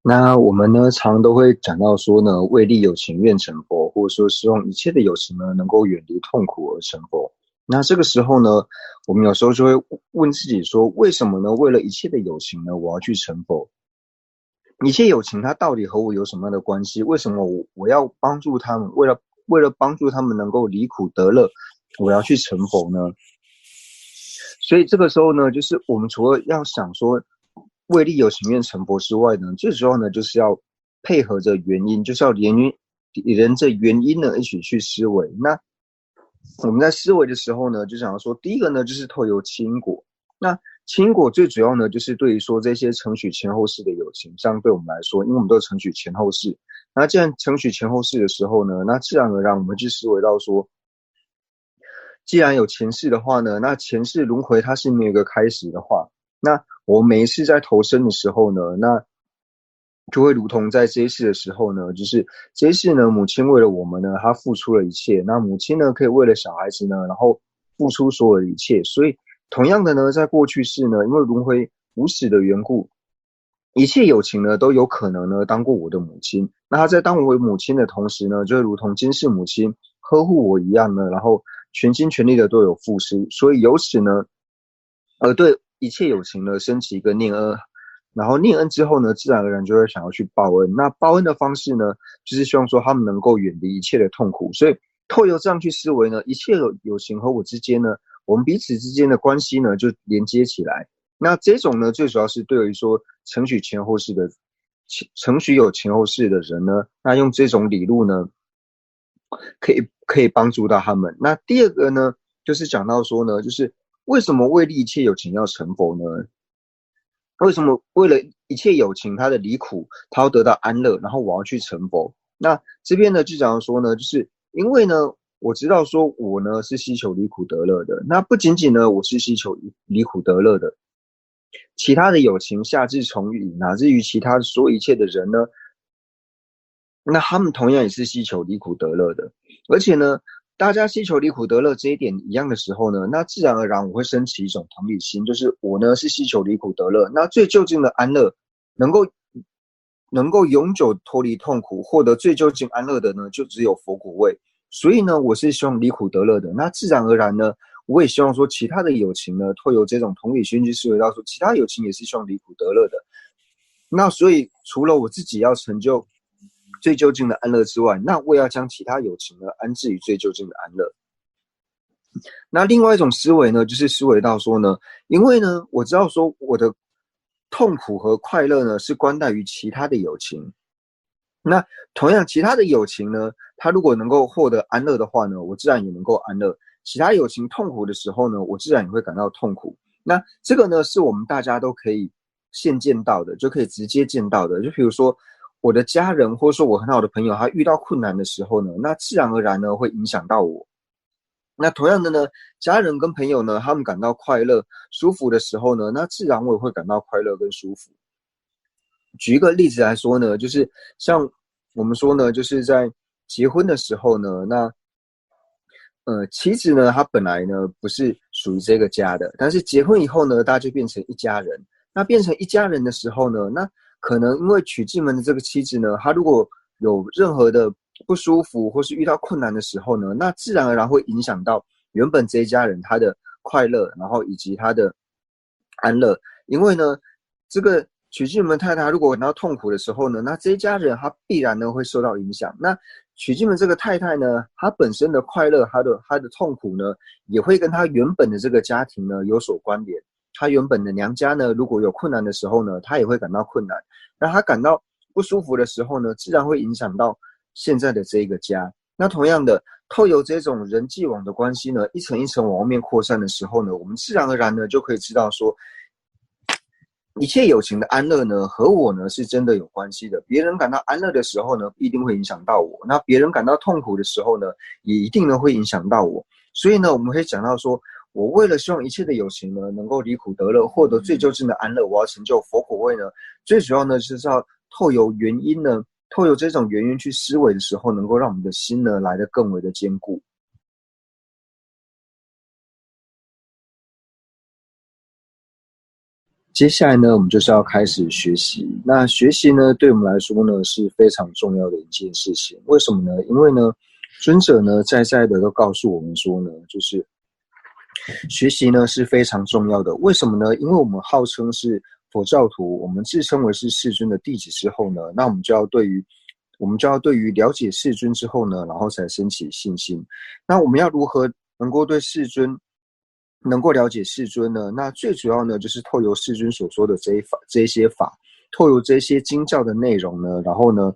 那我们呢，常都会讲到说呢，为利有情愿成佛，或者说希望一切的有情呢，能够远离痛苦而成佛。那这个时候呢，我们有时候就会问自己说，为什么呢？为了一切的有情呢，我要去成佛？一切有情它到底和我有什么样的关系？为什么我要帮助他们？为了帮助他们能够离苦得乐，我要去成佛呢？所以这个时候呢，就是我们除了要想说为利有情愿成佛之外呢，最主要呢就是要配合着原因，就是要连着原因呢一起去思维。那我们在思维的时候呢，就想要说，第一个呢就是透由因果。那因果最主要呢，就是对于说这些承许前后世的友情，相对我们来说，因为我们都承许前后世，那既然承许前后世的时候呢，那自然而然我们去思维到说，既然有前世的话呢，那前世轮回它是没有一个开始的话，那我每一次在投生的时候呢，那就会如同在这一世的时候呢，就是这一世呢，母亲为了我们呢，她付出了一切。那母亲呢，可以为了小孩子呢，然后付出所有的一切。所以，同样的呢，在过去世呢，因为轮回无始的缘故，一切有情呢都有可能呢当过我的母亲。那她在当我为母亲的同时呢，就会如同今世母亲呵护我一样呢，然后全心全力的都有付出。所以由此呢，对一切有情呢升起一个念恩。然后念恩之后呢，自然而然就会想要去报恩。那报恩的方式呢，就是希望说他们能够远离一切的痛苦。所以透由这样去思维呢，一切有情和我之间呢，我们彼此之间的关系呢就连接起来。那这种呢，最主要是对于说承许前后世的承许有前后世的人呢，那用这种理路呢，可以帮助到他们。那第二个呢，就是讲到说呢，就是为什么为利一切有情要成佛呢？为什么为了一切有情，他的离苦，他要得到安乐，然后我要去成佛？那这边呢，就讲说呢，就是因为呢，我知道说我呢是希求离苦得乐的，那不仅仅呢我是希求离苦得乐的，其他的有情下至从语，乃至于其他所有一切的人呢，那他们同样也是希求离苦得乐的，而且呢，大家希求离苦得乐这一点一样的时候呢，那自然而然我会升起一种同理心，就是我呢是希求离苦得乐，那最究竟的安乐，能够能够永久脱离痛苦，获得最究竟安乐的呢，就只有佛果位。所以呢，我是希望离苦得乐的。那自然而然呢，我也希望说其他的友情呢，会有这种同理心去思维到说，其他友情也是希望离苦得乐的。那所以除了我自己要成就最究竟的安乐之外，那我也要将其他有情呢安置于最究竟的安乐。那另外一种思维呢，就是思维到说呢，因为呢，我知道说我的痛苦和快乐呢是关待于其他的友情。那同样，其他的友情呢，他如果能够获得安乐的话呢，我自然也能够安乐。其他友情痛苦的时候呢，我自然也会感到痛苦。那这个呢，是我们大家都可以现见到的，就可以直接见到的。就比如说，我的家人或者说我很好的朋友，他遇到困难的时候呢，那自然而然呢会影响到我。那同样的呢，家人跟朋友呢，他们感到快乐、舒服的时候呢，那自然我也会感到快乐跟舒服。举一个例子来说呢，就是像我们说呢，就是在结婚的时候呢，那妻子呢，她本来呢不是属于这个家的，但是结婚以后呢，大家就变成一家人。那变成一家人的时候呢，那可能因为娶进门的这个妻子呢，她如果有任何的不舒服或是遇到困难的时候呢，那自然而然会影响到原本这一家人他的快乐，然后以及他的安乐。因为呢，这个娶进门太太如果感到痛苦的时候呢，那这一家人他必然呢会受到影响。那娶进门这个太太呢，她本身的快乐，她的痛苦呢，也会跟她原本的这个家庭呢有所关联。她原本的娘家呢，如果有困难的时候呢，她也会感到困难。那她感到不舒服的时候呢，自然会影响到现在的这一个家。那同样的，透由这种人际网的关系呢，一层一层往外面扩散的时候呢，我们自然而然呢就可以知道说，一切有情的安乐呢，和我呢是真的有关系的。别人感到安乐的时候呢，必定会影响到我；那别人感到痛苦的时候呢，也一定呢会影响到我。所以呢，我们可以讲到说，我为了希望一切的有情呢，能够离苦得乐，获得最究竟的安乐，我要成就佛果位呢，最主要呢就是要透由原因呢，透由这种原因去思维的时候，能够让我们的心呢来得更为的坚固。接下来呢，我们就是要开始学习。那学习呢，对我们来说呢是非常重要的一件事情。为什么呢？因为呢，尊者呢在在的都告诉我们说呢，就是学习呢是非常重要的。为什么呢？因为我们号称是佛教徒，我们自称为是世尊的弟子之后呢，那我们就要对于了解世尊之后呢，然后才升起信心。那我们要如何能够对世尊能够了解世尊呢？那最主要呢，就是透由世尊所说的这一些法，透由这些经教的内容呢，然后呢，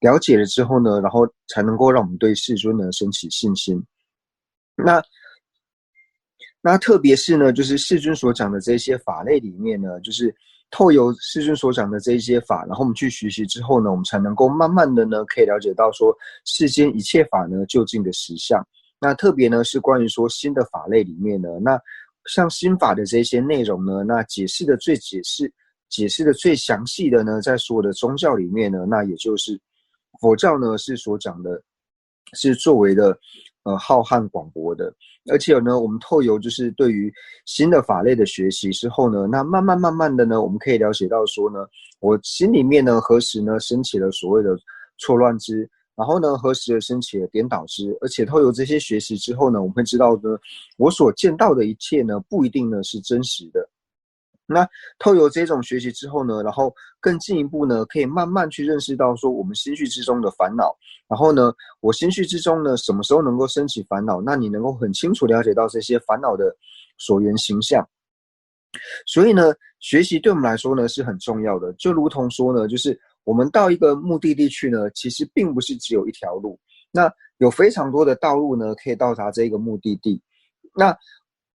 了解了之后呢，然后才能够让我们对世尊呢升起信心。那特别是呢，就是世尊所讲的这些法类里面呢，就是透由世尊所讲的这些法，然后我们去学习之后呢，我们才能够慢慢的呢，可以了解到说世间一切法呢究竟的实相。那特别呢是关于说新的法类里面呢，那像新法的这些内容呢，那解释的最详细的呢，在所有的宗教里面呢，那也就是佛教呢是所讲的，是作为的浩瀚广博的。而且呢，我们透由就是对于新的法类的学习之后呢，那慢慢的呢，我们可以了解到说呢，我心里面呢何时呢升起了所谓的错乱之，然后呢何时升起了颠倒之，而且透由这些学习之后呢，我们会知道呢，我所见到的一切呢不一定呢是真实的。那透由这种学习之后呢，然后更进一步呢，可以慢慢去认识到说我们心绪之中的烦恼，然后呢，我心绪之中呢，什么时候能够升起烦恼？那你能够很清楚了解到这些烦恼的所缘形象。所以呢，学习对我们来说呢是很重要的。就如同说呢，就是我们到一个目的地去呢，其实并不是只有一条路，那有非常多的道路呢可以到达这个目的地。那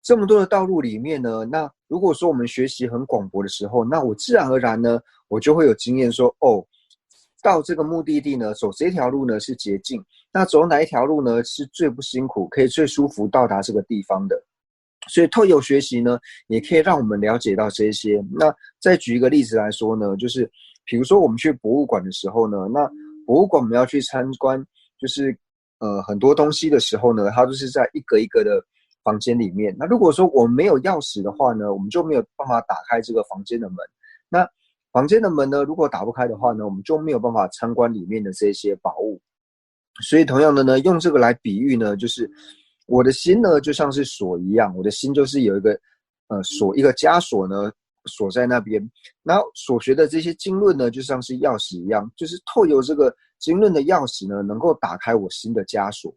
这么多的道路里面呢，那如果说我们学习很广博的时候，那我自然而然呢，我就会有经验说，哦，到这个目的地呢，走这条路呢是捷径，那走哪一条路呢是最不辛苦，可以最舒服到达这个地方的。所以透由学习呢，也可以让我们了解到这些。那再举一个例子来说呢，就是比如说我们去博物馆的时候呢，那博物馆我们要去参观，就是很多东西的时候呢，它都是在一个一个的房间里面。那如果说我们没有钥匙的话呢，我们就没有办法打开这个房间的门。那房间的门呢，如果打不开的话呢，我们就没有办法参观里面的这些宝物。所以同样的呢，用这个来比喻呢，就是我的心呢，就像是锁一样，我的心就是有一个锁，一个枷锁呢锁在那边。然后所学的这些经论呢，就像是钥匙一样，就是透由这个经论的钥匙呢，能够打开我心的枷锁。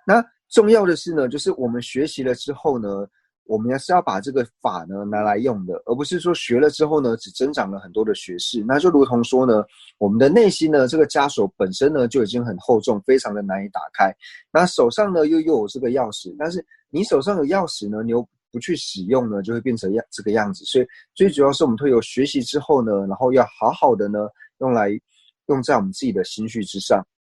那重要的是呢，就是我们学习了之后呢，我们是要把这个法呢拿来用的，而不是说学了之后呢，只增长了很多的学识。那就如同说呢，我们的内心呢，这个枷锁本身呢就已经很厚重，非常的难以打开。那手上呢又有这个钥匙，但是你手上有钥匙呢，你又不去使用呢，就会变成这个样子。所以最主要是我们会有学习之后呢，然后要好好的呢用在我们自己的心绪之上。